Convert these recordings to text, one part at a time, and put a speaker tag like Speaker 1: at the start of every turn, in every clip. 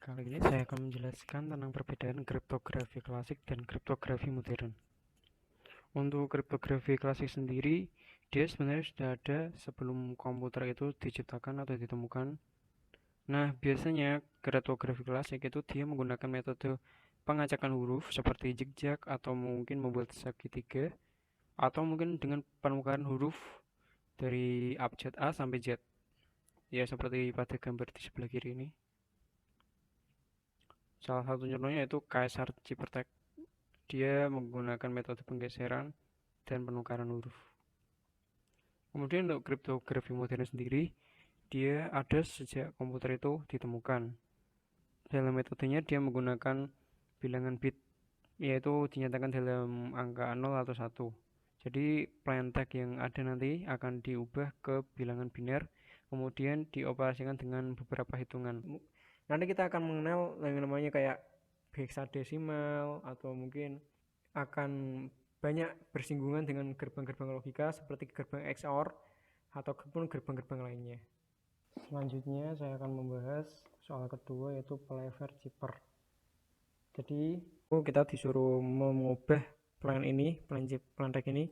Speaker 1: Kali ini saya akan menjelaskan tentang perbedaan kriptografi klasik dan kriptografi modern. Untuk kriptografi klasik sendiri, dia sebenarnya sudah ada sebelum komputer itu diciptakan atau ditemukan. Nah, biasanya kriptografi klasik itu dia menggunakan metode pengacakan huruf seperti zigzag atau mungkin membuat segitiga atau mungkin dengan penukaran huruf dari abjad A sampai Z. Ya, seperti pada gambar di sebelah kiri ini. Salah satu contohnya yaitu Kaisar Cipertek. Dia menggunakan metode penggeseran dan penukaran huruf. Kemudian untuk kriptografi modern sendiri, dia ada sejak komputer itu ditemukan. Dalam metodenya dia menggunakan bilangan bit, yaitu dinyatakan dalam angka 0 atau 1. Jadi plain text yang ada nanti akan diubah ke bilangan biner, kemudian dioperasikan dengan beberapa hitungan. Nanti kita akan mengenal yang namanya kayak hexadesimal atau mungkin akan banyak bersinggungan dengan gerbang-gerbang logika seperti gerbang XOR ataupun gerbang-gerbang lainnya. Selanjutnya saya akan membahas soal kedua yaitu Pfeiffer Cipher. Jadi kita disuruh mengubah plan text ini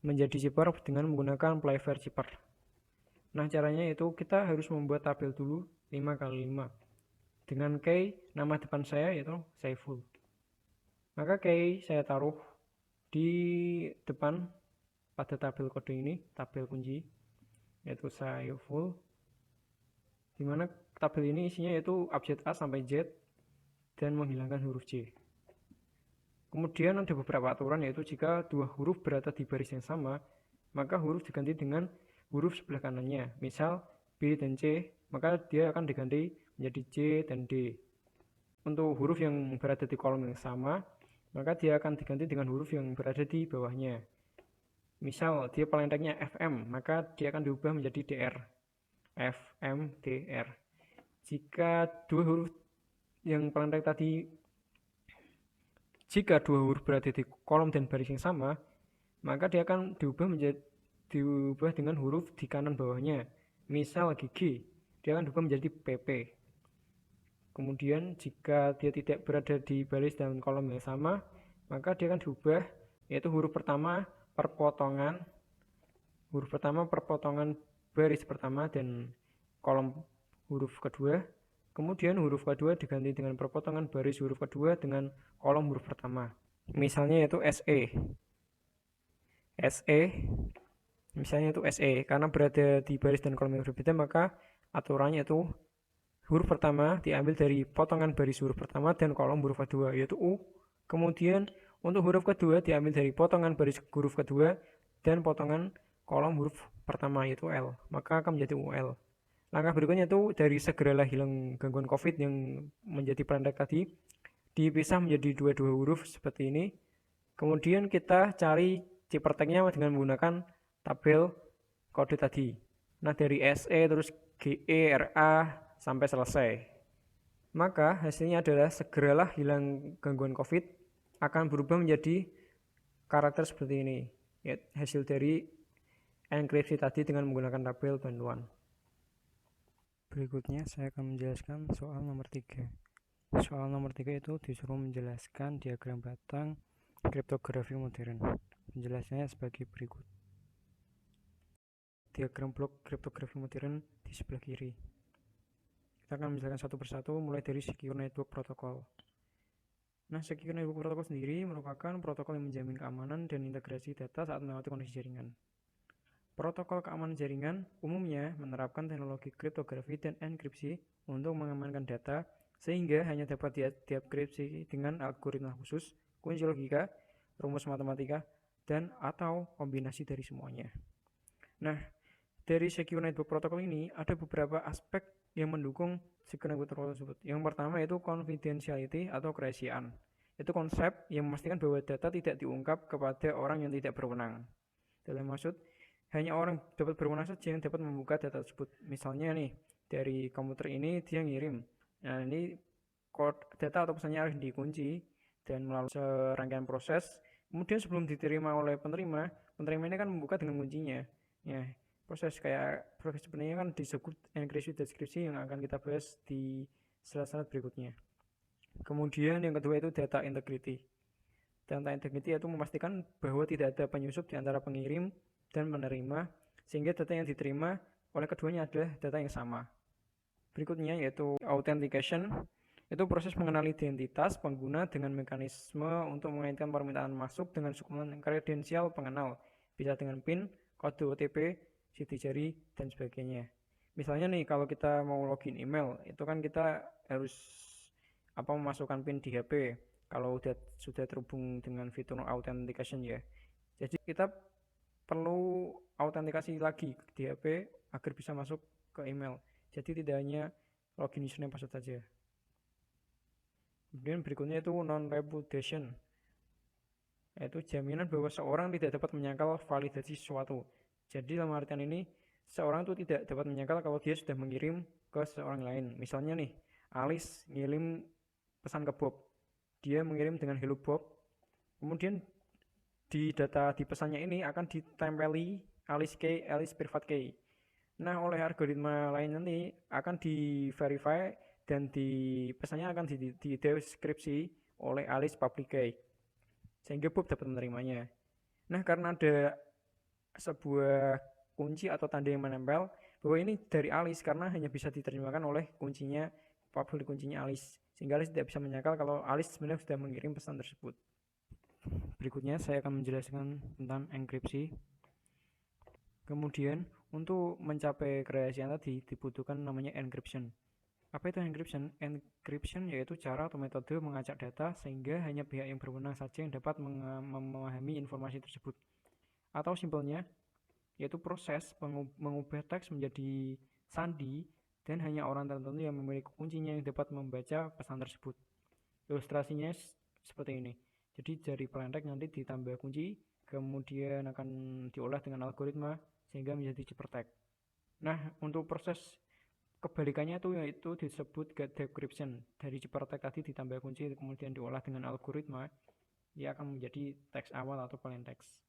Speaker 1: menjadi zipper dengan menggunakan Pfeiffer Cipher. Nah, caranya itu kita harus membuat tabel dulu 5 kali 5 dengan key nama depan saya yaitu Saiful. Maka key saya taruh di depan pada tabel kode ini, tabel kunci yaitu Saiful, dimana tabel ini isinya yaitu abjad A sampai Z dan menghilangkan huruf C. Kemudian ada beberapa aturan, yaitu jika dua huruf berada di baris yang sama, maka huruf diganti dengan huruf sebelah kanannya. Misal B dan C, maka dia akan diganti menjadi C dan D. Untuk huruf yang berada di kolom yang sama, maka dia akan diganti dengan huruf yang berada di bawahnya. Misal dia plain text-nya FM, maka dia akan diubah menjadi DR. FM, DR. Jika dua huruf yang plain text tadi, jika dua huruf berada di kolom dan baris yang sama, maka dia akan diubah dengan huruf di kanan bawahnya. Misal G, dia akan diubah menjadi PP. Kemudian jika dia tidak berada di baris dan kolom yang sama, maka dia akan diubah, yaitu huruf pertama perpotongan baris pertama dan kolom huruf kedua. Kemudian huruf kedua diganti dengan perpotongan baris huruf kedua dengan kolom huruf pertama. Misalnya yaitu SE. Misalnya itu SE, karena berada di baris dan kolom yang berbeda, maka aturannya itu huruf pertama diambil dari potongan baris huruf pertama dan kolom huruf kedua, yaitu U. Kemudian untuk huruf kedua diambil dari potongan baris huruf kedua dan potongan kolom huruf pertama, yaitu L. Maka akan menjadi UL. Langkah berikutnya itu dari segeralah hilang gangguan COVID yang menjadi plain text tadi, dipisah menjadi dua huruf seperti ini. Kemudian kita cari cipher text-nya dengan menggunakan tabel kode tadi. Nah, dari SE terus GE, RA sampai selesai. Maka hasilnya adalah segeralah hilang gangguan COVID akan berubah menjadi karakter seperti ini. Ya, hasil dari enkripsi tadi dengan menggunakan tabel bantuan. Berikutnya saya akan menjelaskan soal nomor 3. Soal nomor 3 itu disuruh menjelaskan diagram batang kriptografi modern. Penjelasannya sebagai berikut. Diagram blok kriptografi modern di sebelah kiri. Kita akan menjelaskan satu persatu mulai dari Secure Network Protocol. Nah, Secure Network Protocol sendiri merupakan protokol yang menjamin keamanan dan integrasi data saat melewati kondisi jaringan. Protokol keamanan jaringan umumnya menerapkan teknologi kriptografi dan enkripsi untuk mengamankan data sehingga hanya dapat dienkripsi dengan algoritma khusus, kunci logika, rumus matematika, dan atau kombinasi dari semuanya. Nah, dari Secure Network Protocol ini ada beberapa aspek yang mendukung Secure Network Protocol tersebut. Yang pertama yaitu confidentiality atau kerahasiaan. Itu konsep yang memastikan bahwa data tidak diungkap kepada orang yang tidak berwenang. Dalam maksud, hanya orang dapat berwenang saja yang dapat membuka data tersebut. Misalnya nih, dari komputer ini dia ngirim. Nah, ini data atau pesannya harus dikunci dan melalui serangkaian proses. Kemudian sebelum diterima oleh penerima ini kan membuka dengan kuncinya. Ya, proses sebenarnya kan disebut enkripsi deskripsi yang akan kita bahas di syarat-syarat berikutnya. Kemudian yang kedua itu data integrity. Data integrity itu memastikan bahwa tidak ada penyusup di antara pengirim dan penerima, sehingga data yang diterima oleh keduanya adalah data yang sama. Berikutnya yaitu authentication. Itu proses mengenali identitas pengguna dengan mekanisme untuk mengaitkan permintaan masuk dengan sukman kredensial pengenal, bisa dengan PIN, kode OTP, sidik jari, dan sebagainya. Misalnya nih, kalau kita mau login email, itu kan kita harus memasukkan PIN di HP. Kalau sudah terhubung dengan fitur authentication ya. Jadi kita perlu autentikasi lagi di HP agar bisa masuk ke email. Jadi tidak hanya login username password saja. Kemudian berikutnya itu non-repudiation, yaitu jaminan bahwa seorang tidak dapat menyangkal validasi sesuatu. Jadi dalam artian ini, seorang itu tidak dapat menyangkal kalau dia sudah mengirim ke seorang lain. Misalnya nih, Alice ngirim pesan ke Bob, dia mengirim dengan hello Bob, kemudian di data di pesannya ini akan ditempeli Alice key, Alice private key. Nah, oleh algoritma lain nanti akan di verify dan di pesannya akan di deskripsi oleh Alice public key, sehingga Bob dapat menerimanya. Nah, karena ada sebuah kunci atau tanda yang menempel bahwa ini dari Alice, karena hanya bisa diterjemahkan oleh kuncinya public, kuncinya Alice, sehingga Alice tidak bisa menyangkal kalau Alice sebenarnya sudah mengirim pesan tersebut. Berikutnya saya akan menjelaskan tentang enkripsi. Kemudian untuk mencapai kerahasiaan tadi dibutuhkan namanya encryption. Apa itu encryption? Encryption yaitu cara atau metode mengacak data sehingga hanya pihak yang berwenang saja yang dapat memahami informasi tersebut. Atau simpelnya yaitu proses mengubah teks menjadi sandi dan hanya orang tertentu yang memiliki kuncinya yang dapat membaca pesan tersebut. Ilustrasinya seperti ini. Jadi jari pelentek nanti ditambah kunci, kemudian akan diolah dengan algoritma sehingga menjadi ciphertext. Nah, untuk proses kebalikannya itu yaitu disebut decryption. Dari ciphertext tadi ditambah kunci kemudian diolah dengan algoritma, dia akan menjadi teks awal atau plaintext.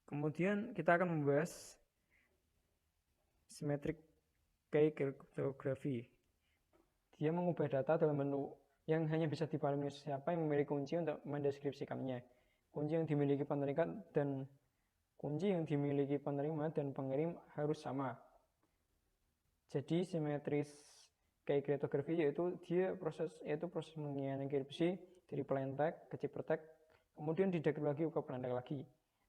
Speaker 1: Kemudian kita akan membahas symmetric key cryptography. Dia mengubah data dalam bentuk yang hanya bisa dipahami siapa yang memiliki kunci untuk mendeskripsikannya. Kunci yang dimiliki penerima dan pengirim harus sama. Jadi symmetric key cryptography yaitu proses mengenkripsi dari plaintext ke ciphertext, kemudian didekripsi lagi ke plaintext lagi.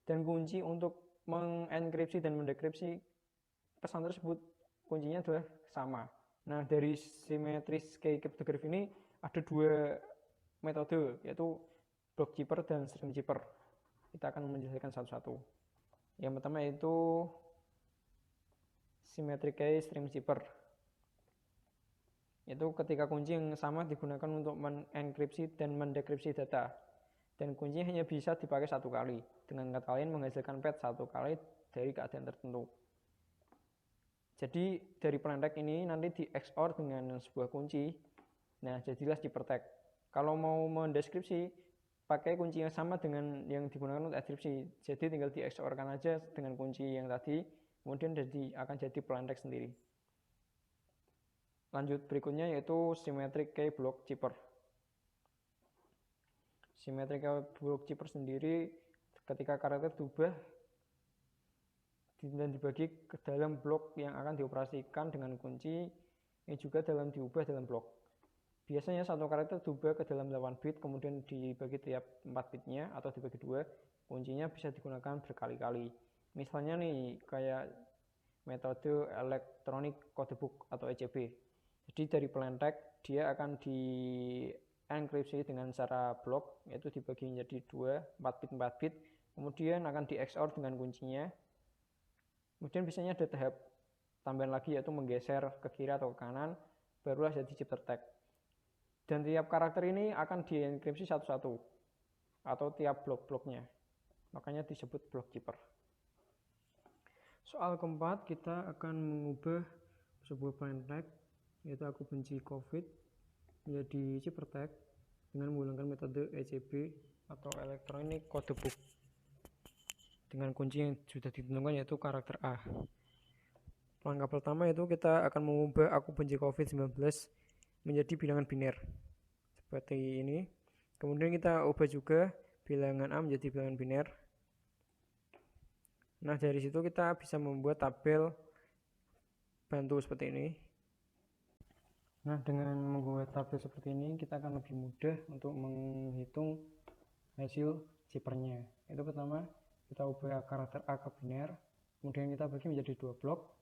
Speaker 1: Dan kunci untuk mengenkripsi dan mendekripsi pesan tersebut kuncinya adalah sama. Nah, dari symmetric key cryptography ini ada dua metode, yaitu block cipher dan string cipher. Kita akan menjelaskan satu-satu. Yang pertama yaitu symmetric key string cipher. Itu ketika kunci yang sama digunakan untuk mengenkripsi dan mendekripsi data. Dan kunci hanya bisa dipakai satu kali. Dengan kata lain menghasilkan pad satu kali dari keadaan tertentu. Jadi dari plaintext ini nanti di XOR dengan sebuah kunci. Nah, jadilah ciphertext. Kalau mau mendeskripsi, pakai kunci yang sama dengan yang digunakan untuk deskripsi. Jadi tinggal di XOR-kan aja dengan kunci yang tadi, kemudian akan jadi plaintext sendiri. Lanjut berikutnya yaitu symmetric key block cipher. Symmetric key block cipher sendiri ketika karakter diubah dan dibagi ke dalam blok yang akan dioperasikan dengan kunci yang juga diubah dalam blok. Biasanya satu karakter diubah ke dalam 8 bit, kemudian dibagi tiap 4 bitnya atau dibagi 2. Kuncinya bisa digunakan berkali-kali. Misalnya nih kayak metode electronic codebook atau ECB. Jadi dari plaintext dia akan dienkripsi dengan cara blok, yaitu dibagi menjadi 2, 4 bit 4 bit, kemudian akan di XOR dengan kuncinya. Kemudian biasanya ada tahap tambahan lagi yaitu menggeser ke kiri atau ke kanan, barulah jadi ciphertext. Dan tiap karakter ini akan dienkripsi satu-satu atau tiap blok-bloknya. Makanya disebut block cipher. Soal keempat, kita akan mengubah sebuah plaintext yaitu aku benci COVID menjadi ciphertext dengan menggunakan metode ECB atau electronic codebook dengan kunci yang sudah ditentukan yaitu karakter A. Langkah pertama itu kita akan mengubah aku benci COVID-19 menjadi bilangan biner seperti ini. Kemudian kita ubah juga bilangan A menjadi bilangan biner. Nah, dari situ kita bisa membuat tabel bantu seperti ini. Nah, dengan membuat tabel seperti ini, kita akan lebih mudah untuk menghitung hasil zippernya. Itu pertama, kita ubah karakter A ke biner, kemudian kita bagi menjadi 2 blok,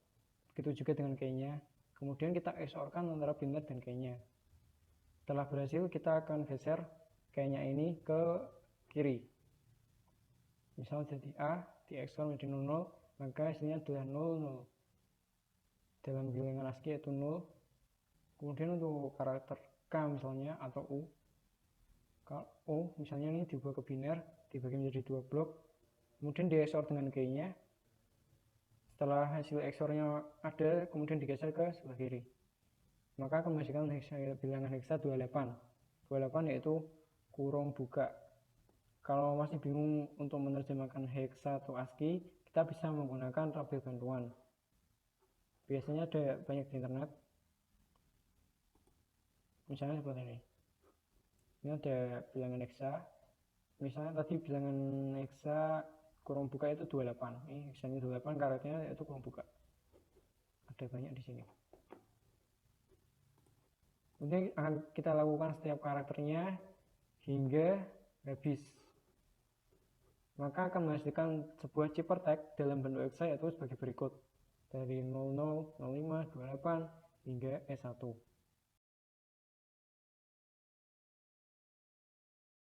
Speaker 1: begitu juga dengan key-nya. Kemudian kita XOR-kan antara biner dan key-nya. Setelah berhasil, kita akan geser key-nya ini ke kiri. Misal jadi A, di XOR menjadi 00, maka hasilnya adalah 00. Dalam bilangan ASCII yaitu 0. Kemudian untuk karakter K misalnya atau U, kalau misalnya ini diubah ke biner, dibagi menjadi 2 blok, kemudian di XOR dengan key-nya. Setelah hasil XOR-nya ada, kemudian digeser ke sebelah kiri, maka akan menghasilkan bilangan heksa 28. 28 yaitu kurung buka. Kalau masih bingung untuk menerjemahkan heksa atau ASCII, kita bisa menggunakan tabel bantuan. Biasanya ada banyak di internet. Misalnya seperti ini. Ini ada bilangan heksa. Misalnya tadi bilangan heksa kurung buka itu 28. Ini heksanya 28, karakternya yaitu kurung buka. Ada banyak di sini. Kemudian akan kita lakukan setiap karakternya hingga habis. Maka akan menghasilkan sebuah cipher tag dalam bentuk heksa yaitu sebagai berikut. Dari 00, 05, 28 hingga S1.